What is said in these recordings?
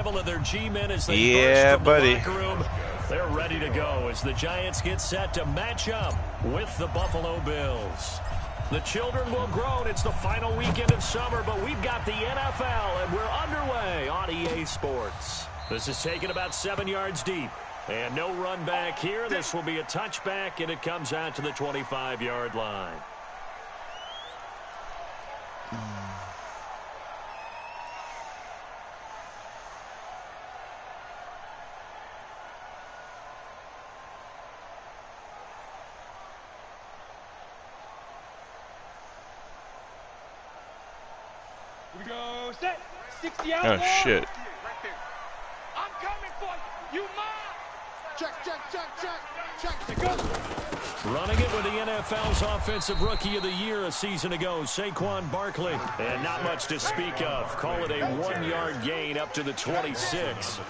arrival of their G-men as they yeah, burst from buddy. the locker room. They're ready to go as the Giants get set to match up with the Buffalo Bills. The children will grow, and it's the final weekend of summer, but we've got the NFL, and we're underway on EA Sports. This is taken about 7 yards deep, and no run back here. This will be a touchback, and it comes out to the 25-yard line. We go set. 60 out. Oh shit. Right there. I'm coming for you. You mine. Check. Go. Running it with the NFL's Offensive Rookie of the Year a season ago, Saquon Barkley. And not much to speak of. Call it a 1-yard gain up to the 26.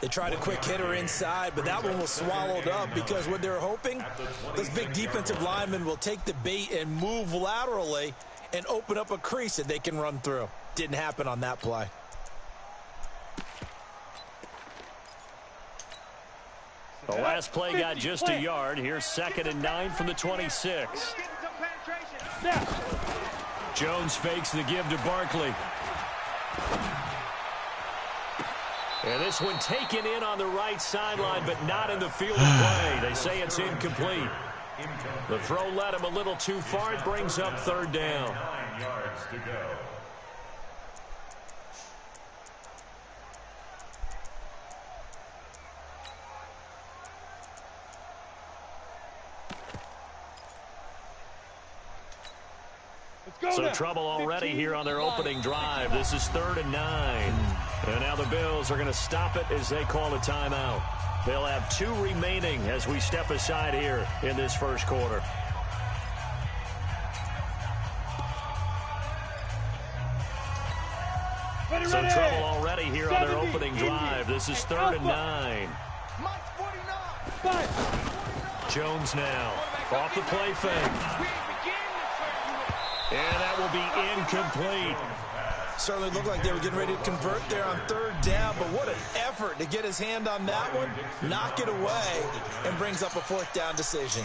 They tried a quick hitter inside, but that one was swallowed up because what they're hoping, this big defensive lineman will take the bait and move laterally and open up a crease that they can run through. Didn't happen on that play. The last play got just a yard. Here's 2nd and 9 from the 26. Jones fakes the give to Barkley. And this one taken in on the right sideline, but not in the field of play. They say it's incomplete. The throw led him a little too far. It brings up 3rd down. 9 yards to go. So trouble already here on their opening drive. This is 3rd and 9. And now the Bills are going to stop it as they call a timeout. They'll have 2 remaining as we step aside here in this first quarter. Some trouble already here on their opening drive. This is 3rd and 9. Jones now off the play fake. And that will be incomplete. Certainly looked like they were getting ready to convert there on 3rd down, but what an effort to get his hand on that one, knock it away, and brings up a 4th down decision.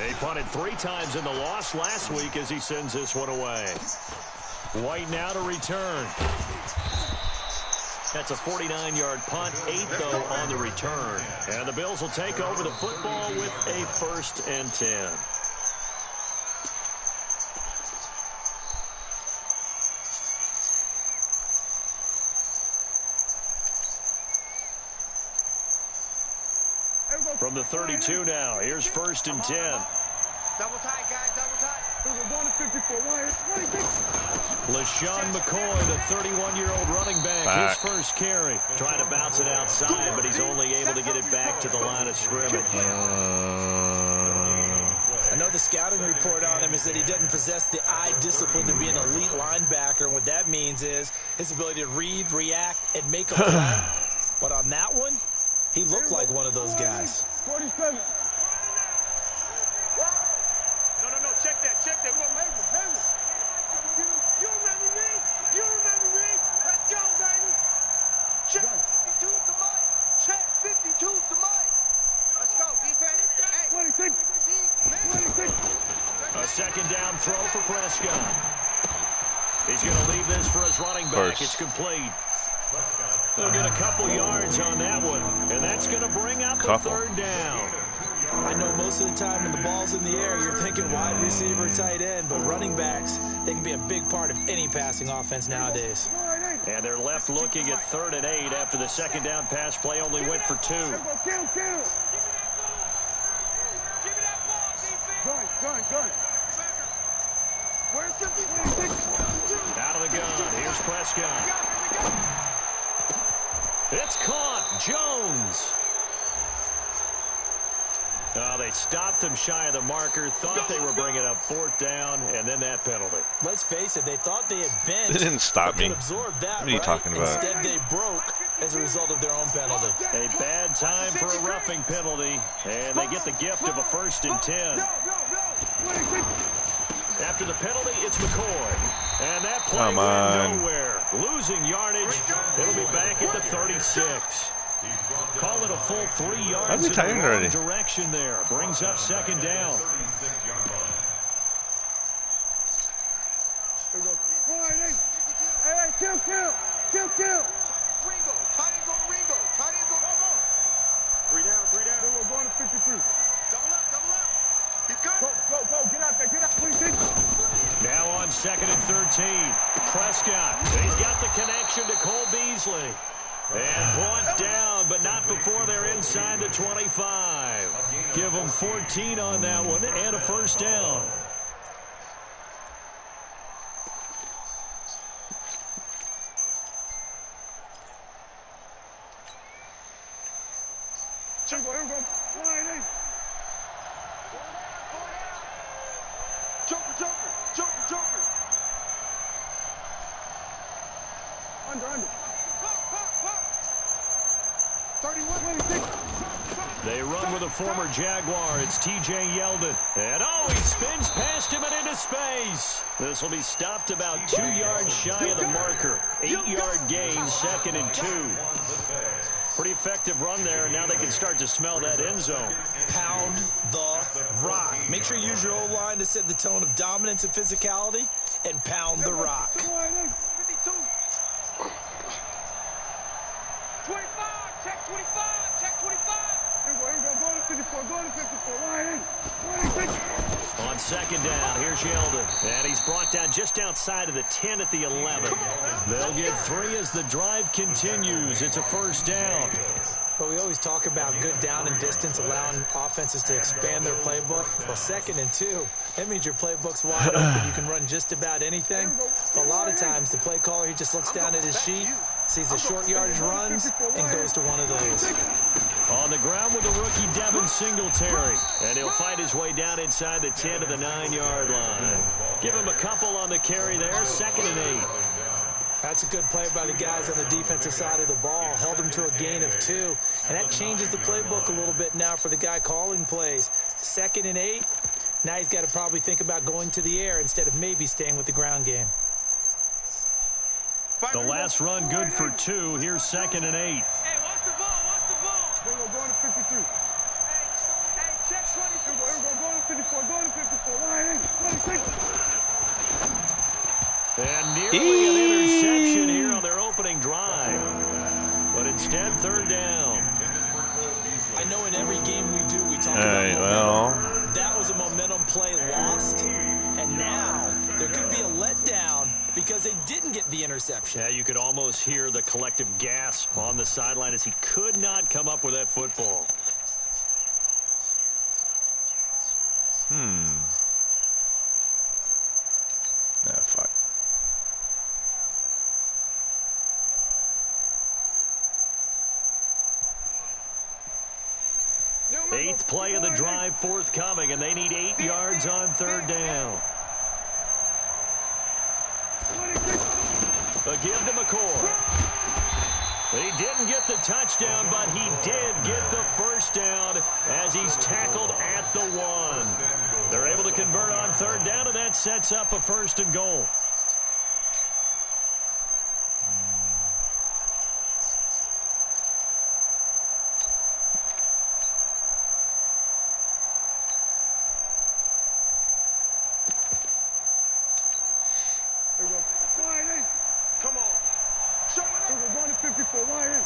He punted 3 times in the loss last week as he sends this one away. White now to return. That's a 49-yard punt, 8 though on the return. And the Bills will take over the football with a 1st and 10. From the 32 now, here's 1st and 10. Double tight, guys, double tight. LaShawn McCoy, the 31-year-old running back, his first carry. Trying to bounce it outside, but he's only able to get it back to the line of scrimmage. I know the scouting report on him is that he doesn't possess the eye discipline to be an elite linebacker, and what that means is his ability to read, react, and make a play. But on that one, he looked like one of those guys. 47. No, check that. What Hayward. You remember me? Let's go, baby. Check 52's the mic. Check 52's the mic. Let's go, defense. Hey. 26. A 2nd down throw for Prescott. He's going to leave this for his running back. It's complete. They'll get a couple yards on that one, and that's going to bring up the 3rd down. I know most of the time when the ball's in the air, you're thinking wide receiver, tight end, but running backs, they can be a big part of any passing offense nowadays. And they're left looking at 3rd and 8 after the 2nd down pass play only went for 2. Out of the gun, here's Prescott. It's caught. Jones. They stopped him shy of the marker, thought they were bringing up 4th down, and then that penalty. Let's face it, they thought they had bent. They didn't stop me. Absorb that, what are you talking about? Instead, they broke as a result of their own penalty. A bad time for a roughing penalty, and they get the gift of a 1st and 10. After the penalty, it's McCoy. And that play went nowhere. Losing yardage. It'll be back at the 36. Call it a full 3 yards in the wrong direction there. Brings up second down. Hey, kill. Ringo. Tight ends on Ringo. Tight ends on Omar. 3 down. Then we're going to 53. Double up. He's got it. Go. Get out there. Please. Now on 2nd and 13. Prescott. He's got the connection to Cole Beasley. And brought down, but not before they're inside the 25. Give them 14 on that one and a first down. Here we go. Joker. Under. 31. They run with a former Jaguar. It's T.J. Yeldon. And he spins past him and into space. This will be stopped about 2 yards shy of the marker. 8-yard gain, 2nd and 2. Pretty effective run there, and now they can start to smell that end zone. Pound the rock. Make sure you use your O-line to set the tone of dominance and physicality, and pound the rock. 52. 25, check 25. Here we go, go to 54, On 2nd down, here's Yeldon. And he's brought down just outside of the 10 at the 11. They'll get 3 as the drive continues. It's a first down. But we always talk about good down and distance, allowing offenses to expand their playbook. Well, 2nd and 2, that means your playbook's wide open. You can run just about anything. But a lot of times, the play caller, he just looks down at his sheet, sees the short yardage runs, and goes to one of those. On the ground with the rookie Devin Singletary. And he'll fight his way down inside the 10 to the 9-yard line. Give him a couple on the carry there, 2nd and 8. That's a good play by the guys on the defensive side of the ball. Held him to a gain of 2. And that changes the playbook a little bit now for the guy calling plays. 2nd and 8. Now he's got to probably think about going to the air instead of maybe staying with the ground game. The last run good for 2. Here's 2nd and 8. Hey, watch the ball. Then we're going to 53. Hey, check 24. We're going to 54. 26. And nearly an interception here on their opening drive. But instead, 3rd down. I know in every game we do, we talk about momentum. That was a momentum play lost. And now there could be a letdown because they didn't get the interception. Yeah, you could almost hear the collective gasp on the sideline as he could not come up with that football. Fuck. Eighth play of the drive forthcoming, and they need 8 yards on 3rd down. A give to McCord. He didn't get the touchdown, but he did get the first down as he's tackled at the 1. They're able to convert on 3rd down, and that sets up a 1st and goal. Come on. Show it up. We're going to 54. Then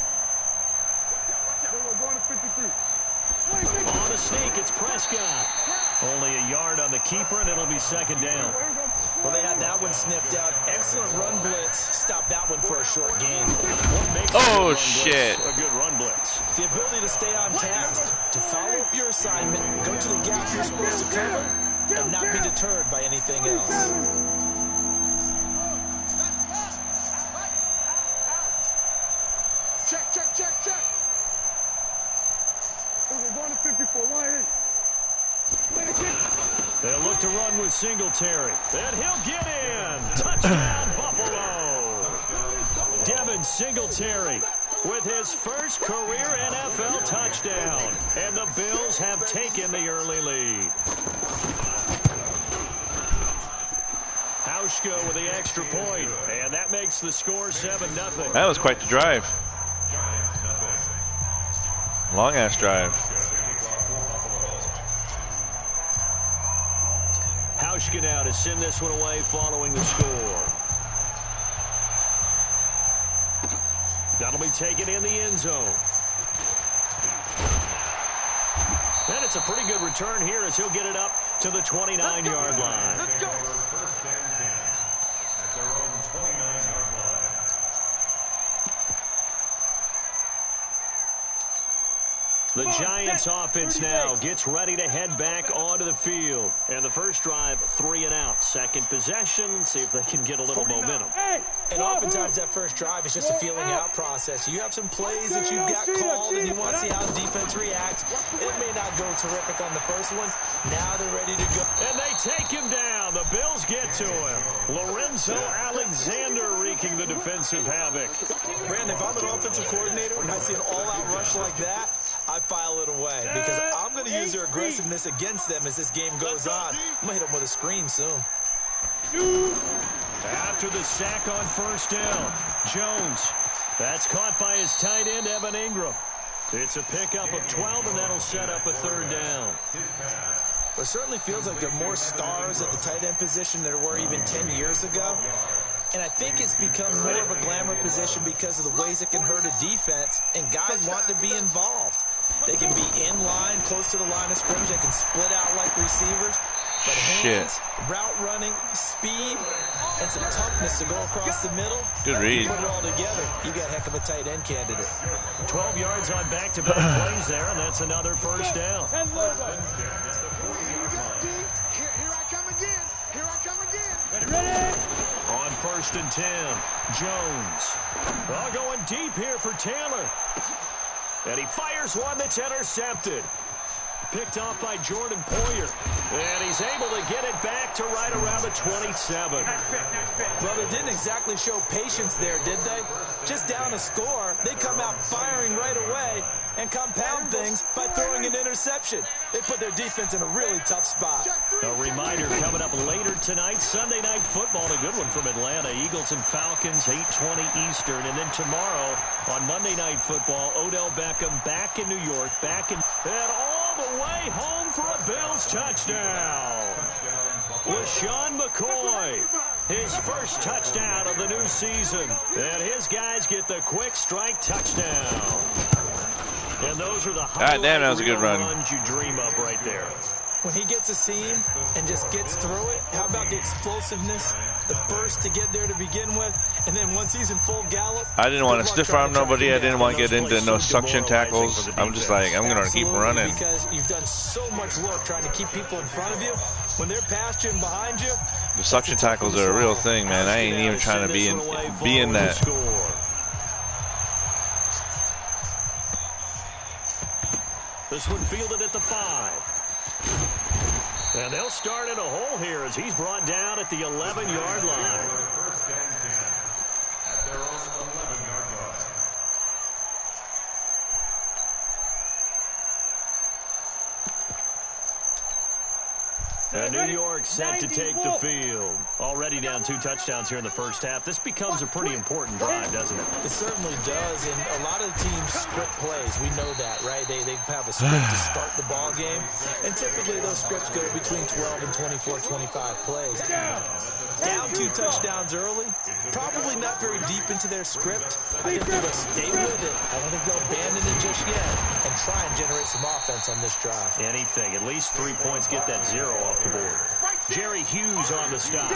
we're going to 53. On the sneak, it's Prescott. Only a yard on the keeper, and it'll be 2nd down. Well, they had that one snipped out. Excellent run blitz. Stop that one for a short gain. Oh, shit. A good run blitz. The ability to stay on task, to follow up your assignment, go to the gap you're supposed to cover, and not be deterred by anything else. Check. We're going to 54. They'll look to run with Singletary. And he'll get in. Touchdown, Buffalo. Devin Singletary with his first career NFL touchdown. And the Bills have taken the early lead. How Hauschka with the extra point, and that makes the score 7-0. That was quite the drive. Long-ass drive. Hauschka now to send this one away following the score. That'll be taken in the end zone. And it's a pretty good return here as he'll get it up to the 29-yard line. Let's go. First and 10 at their own 29-yard line. The Giants offense now gets ready to head back onto the field. And the first drive, 3 and out. Second possession, see if they can get a little momentum. And oftentimes that first drive is just a feeling out process. You have some plays that you've got called and you want to see how the defense reacts. It may not go terrific on the first one. Now they're ready to go. And they take him down. The Bills get to him. Lorenzo Alexander wreaking the defensive havoc. Brandon, if I'm an offensive coordinator and I see an all-out rush like that, I file it away because I'm going to use their aggressiveness against them as this game goes on. I'm going to hit them with a screen soon. After the sack on first down, Jones. That's caught by his tight end, Evan Ingram. It's a pickup of 12, and that'll set up a third down. Well, it certainly feels like there are more stars at the tight end position than there were even 10 years ago. And I think it's become more of a glamour position because of the ways it can hurt a defense, and guys want to be involved. They can be in line, close to the line of scrimmage. They can split out like receivers. But hands, route running, speed, and some toughness to go across the middle. Good read. Put it all together, you got a heck of a tight end candidate. 12 yards on back-to-back plays there, and that's another first down. Here I come again. Here I come again. Ready? On first and 10, Jones. Oh, going deep here for Taylor. And he fires one that's intercepted. Picked off by Jordan Poyer. And he's able to get it back to right around the 27. Well, they didn't exactly show patience there, did they? Just down a score, they come out firing right away and compound things by throwing an interception. They put their defense in a really tough spot. A reminder coming up later tonight, Sunday Night Football, a good one from Atlanta. Eagles and Falcons, 8:20 Eastern. And then tomorrow on Monday Night Football, Odell Beckham back in New York, and all the way home for a Bills touchdown. LaShawn McCoy, his first touchdown of the new season. And his guys get the quick strike touchdown. And those are the damn, that was a good run. runs you dream of right there. When he gets a seam and just gets through it, how about the explosiveness, the burst to get there to begin with, and then once he's in full gallop. I didn't want to stiff arm nobody. I didn't want to get into no suction tackles. I'm just like, I'm going to keep running. Because you've done so much work trying to keep people in front of you. When they're past you and behind you, the suction tackles are a real thing, man. I ain't even trying to be in that. This one fielded at the 5. And they'll start in a hole here as he's brought down at the 11-yard line. First and 10 at their own 11-yard line. And New York set to take the field. Already down 2 touchdowns here in the first half. This becomes a pretty important drive, doesn't it? It certainly does, and a lot of the teams script plays. We know that, right? They have a script to start the ball game, and typically those scripts go between 12 and 24, 25 plays. Down 2 touchdowns early, probably not very deep into their script. I think they're going to stay with it. I don't think they'll abandon it just yet and try and generate some offense on this drive. Anything. At least 3 points, get that 0 off the board. Jerry Hughes on the stop.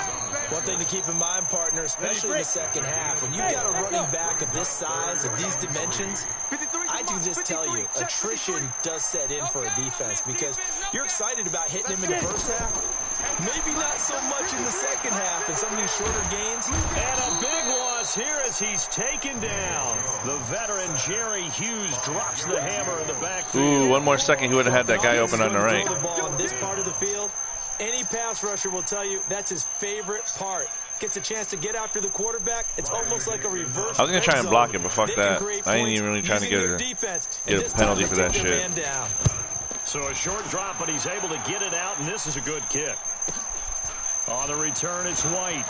One thing to keep in mind, partner, especially in the second half, when you've got a running back of this size, of these dimensions, I can just tell you, attrition does set in for a defense because you're excited about hitting him in the first half. Maybe not so much in the second half and some of these shorter gains. And a big loss here as he's taken down. The veteran Jerry Hughes drops the hammer in the backfield. Ooh, one more second, he would have had that guy open on the right. The ball on this part of the field. Any pass rusher will tell you that's his favorite part. Gets a chance to get after the quarterback. It's almost like a reverse. I was going to try and block it, but fuck that. I ain't even really trying to get a penalty for that shit. So a short drop, but he's able to get it out, and this is a good kick. On the return, it's White.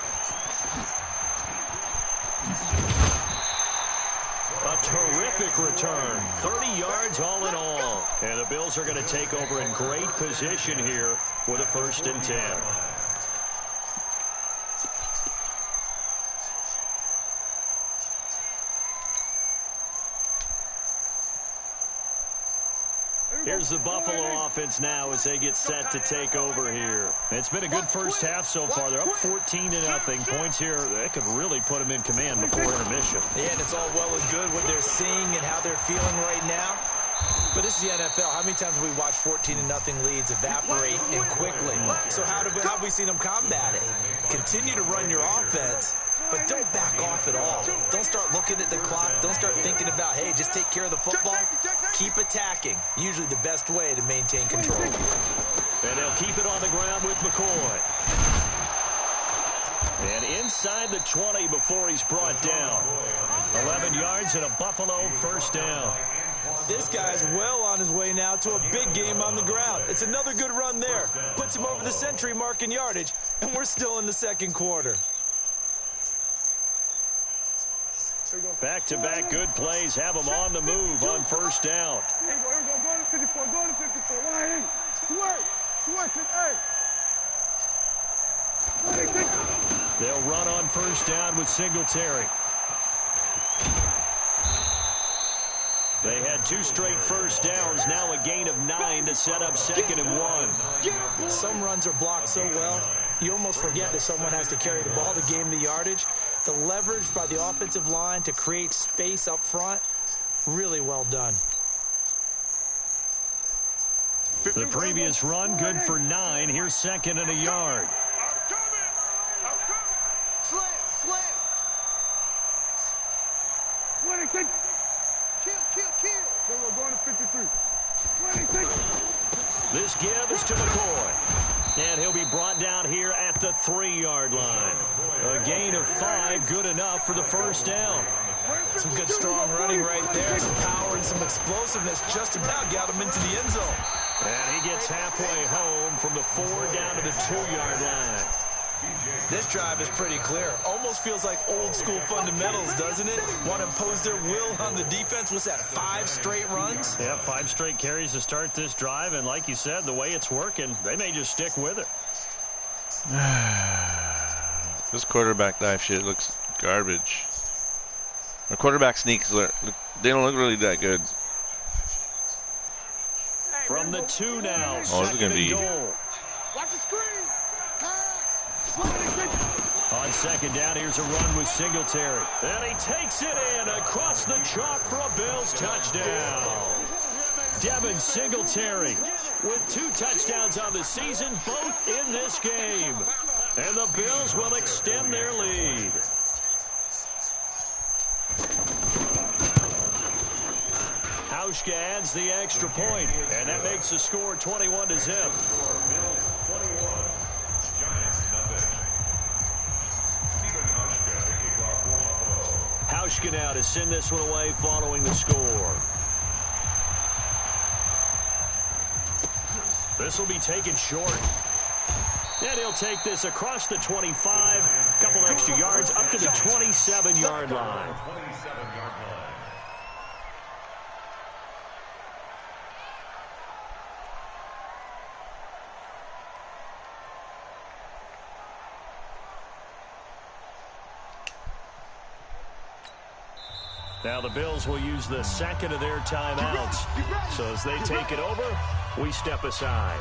A terrific return. 30 yards all in all. And the Bills are going to take over in great position here with a 1st and 10. Here's the Buffalo offense now as they get set to take over here. It's been a good first half so far. They're up 14-0. Points here, they could really put them in command before intermission. Yeah, and it's all well and good what they're seeing and how they're feeling right now. But this is the NFL. How many times have we watched 14-0 leads evaporate and quickly? So how have we seen them combat it? Continue to run your offense, but don't back off at all. Don't start looking at the clock. Don't start thinking about, hey, just take care of the football. Keep attacking. Usually the best way to maintain control. And they'll keep it on the ground with McCoy. And inside the 20 before he's brought down. 11 yards and a Buffalo 1st down. This guy's well on his way now to a big game on the ground. It's another good run there. Puts him over the century mark in yardage, and we're still in the 2nd quarter. Back-to-back good plays have him on the move on 1st down. They'll run on 1st down with Singletary. They had 2 straight 1st downs, now a gain of 9 to set up 2nd and 1. Some runs are blocked so well, you almost forget that someone has to carry the ball to gain the yardage. The leverage by the offensive line to create space up front, really well done. The previous run, good for 9. Here's 2nd and a yard. Slam. Kill. Then we're going to 53. This give is to McCoy. And he'll be brought down here at the 3-yard line. A gain of 5, good enough for the 1st down. Some good strong running right there. Some power and some explosiveness just about got him into the end zone. And he gets halfway home from the 4 down to the 2-yard line. This drive is pretty clear. Almost feels like old school fundamentals, doesn't it? Want to impose their will on the defense. What's that, 5 straight runs? Yeah, 5 straight carries to start this drive. And like you said, the way it's working, they may just stick with it. This quarterback dive shit looks garbage. The quarterback sneaks, they don't look really that good. From the 2 now. Oh, this is going to be... Watch the screen. On 2nd down, here's a run with Singletary. And he takes it in across the chalk for a Bills touchdown. Devin Singletary with 2 touchdowns on the season, both in this game. And the Bills will extend their lead. Hauschka adds the extra point, and that makes the score 21-0. Hauschka now to send this one away following the score. This will be taken short. And he'll take this across the 25, a couple extra yards, up to the 27-yard line. Now the Bills will use the 2nd of their timeouts. So as they take it over, we step aside.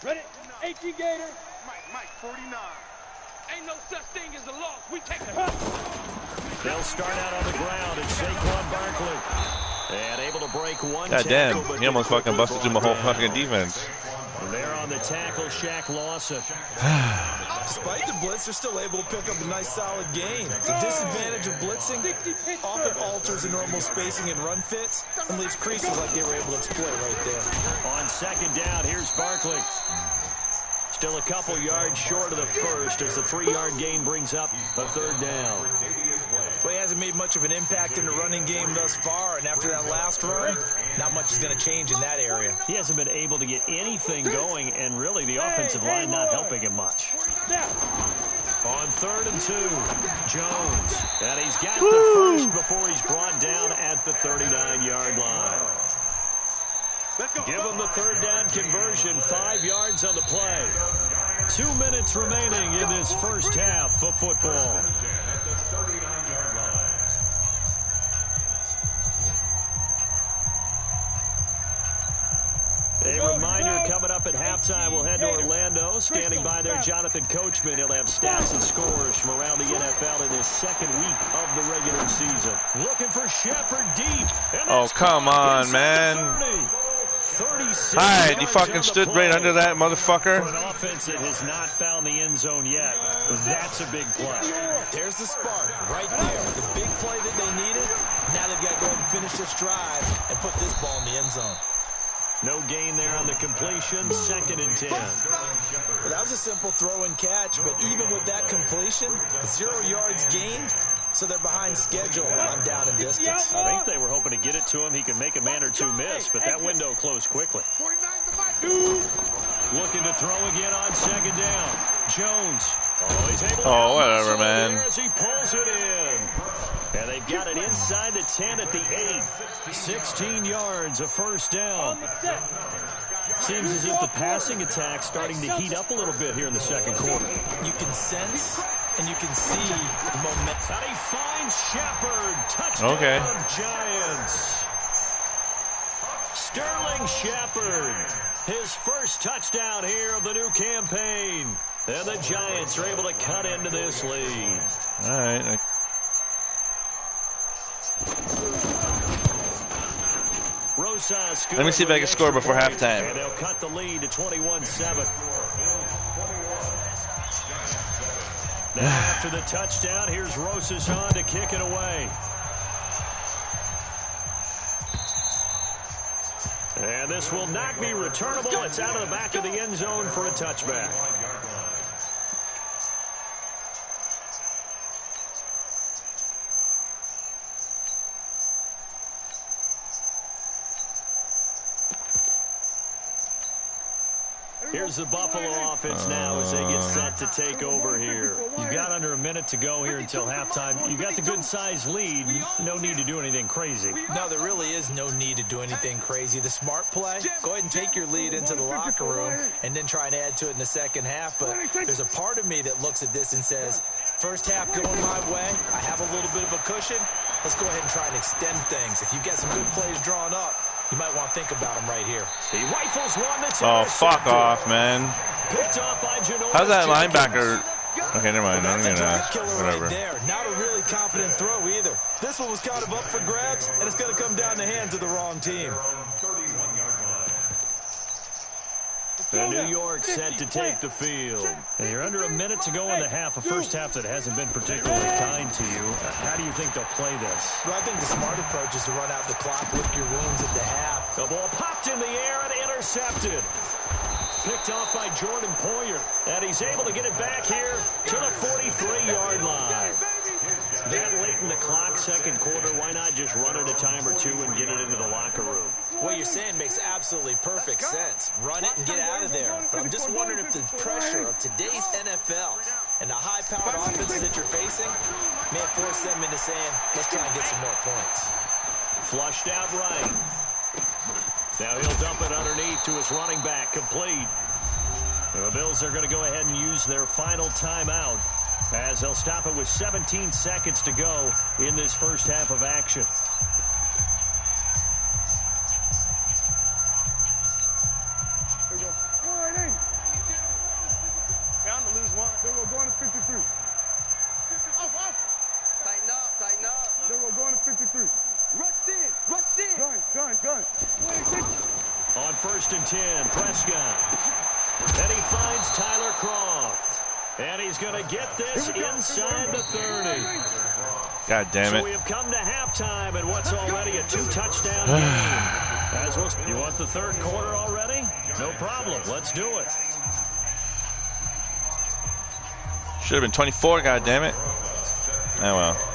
Ready? 18 Gator. Mike, 49. Ain't no such thing as a loss. We take it. They'll start out on the ground. It's Saquon Barkley. And able to break one. God damn, he almost fucking busted through my whole fucking defense. And there on the tackle, Shaq Lawson. Despite the blitz, they're still able to pick up a nice solid gain. The disadvantage of blitzing often alters the normal spacing and run fits and leaves creases like they were able to exploit right there. On second down, here's Barkley. Still a couple yards short of the first as the 3-yard gain brings up a third down. Well, he hasn't made much of an impact in the running game thus far, and after that last run, not much is going to change in that area. He hasn't been able to get anything going, and really the offensive line not helping him much. On 3rd and 2, Jones. And he's got the first before he's brought down at the 39-yard line. Give him the third down conversion, 5 yards on the play. 2 minutes remaining in this first half of football. A reminder coming up at halftime, we'll head to Orlando. Standing by there, Jonathan Coachman. He'll have stats and scores from around the NFL in his second week of the regular season. Looking for Shepard deep. Oh, come on, man. Hyde, you fucking stood right under that motherfucker. For an offense that has not found the end zone yet, that's a big play. There's the spark right there. The big play that they needed. Now they've got to go ahead and finish this drive and put this ball in the end zone. No gain there on the completion, 2nd and 10. Well, that was a simple throw and catch, but even with that completion, 0 yards gained, so they're behind schedule on down and distance. I think they were hoping to get it to him. He could make a man or two miss, but that window closed quickly. Looking to throw again on 2nd down. Jones. Oh, he's able to whatever, man. As he pulls it in. And they've got it inside the 10 at the 8. 16 yards, a first down. Seems as if the passing attack's starting to heat up a little bit here in the second quarter. You can sense and you can see the momentum. And he finds Shepard. Touchdown, Giants. Sterling Shepard. His first touchdown here of the new campaign. And the Giants are able to cut into this lead. All right. Let me see if I can score before halftime. And they'll cut the lead to 21-7. Now after the touchdown, here's Rosas on to kick it away. And this will not be returnable. It's out of the back of the end zone for a touchback. Here's the Buffalo offense now as they get set to take over here. You've got under a minute to go here until halftime. You've got the good-sized lead. No need to do anything crazy. No, there really is no need to do anything crazy. The smart play, go ahead and take your lead into the locker room and then try and add to it in the second half. But there's a part of me that looks at this and says, first half going my way, I have a little bit of a cushion. Let's go ahead and try and extend things. If you've got some good plays drawn up, you might want to think about them right here. He rifles one that's fuck off, man. Picked up by how's that linebacker? Okay, never mind. I'm gonna whatever. Right there. Not a really confident throw either. This one was kind of up for grabs, and it's going to come down in the hands of the wrong team. And New York set to take the field. And you're under a minute to go in the half, a first half that hasn't been particularly kind to you. How do you think they'll play this? Well, I think the smart approach is to run out the clock, lick your wounds at the half. The ball popped in the air and intercepted. Picked off by Jordan Poyer. And he's able to get it back here to the 43-yard line. That late in the clock, second quarter, why not just run it a time or two and get it into the locker room? What you're saying makes absolutely perfect sense. Run it and get out of there. But I'm just wondering if the pressure of today's NFL and the high-powered offenses that you're facing may force them into saying, let's try and get some more points. Flushed out right. Now he'll dump it underneath to his running back, complete. The Bills are going to go ahead and use their final timeout as they'll stop it with 17 seconds to go in this first half of action. first and 10. Prescott. And he finds Tyler Croft. And he's going to get this inside the 30. God damn So it. we have come to halftime in what's already a 2-touchdown game. As well, you want the third quarter already? No problem. Let's do it. Should have been 24, god damn it. Oh well.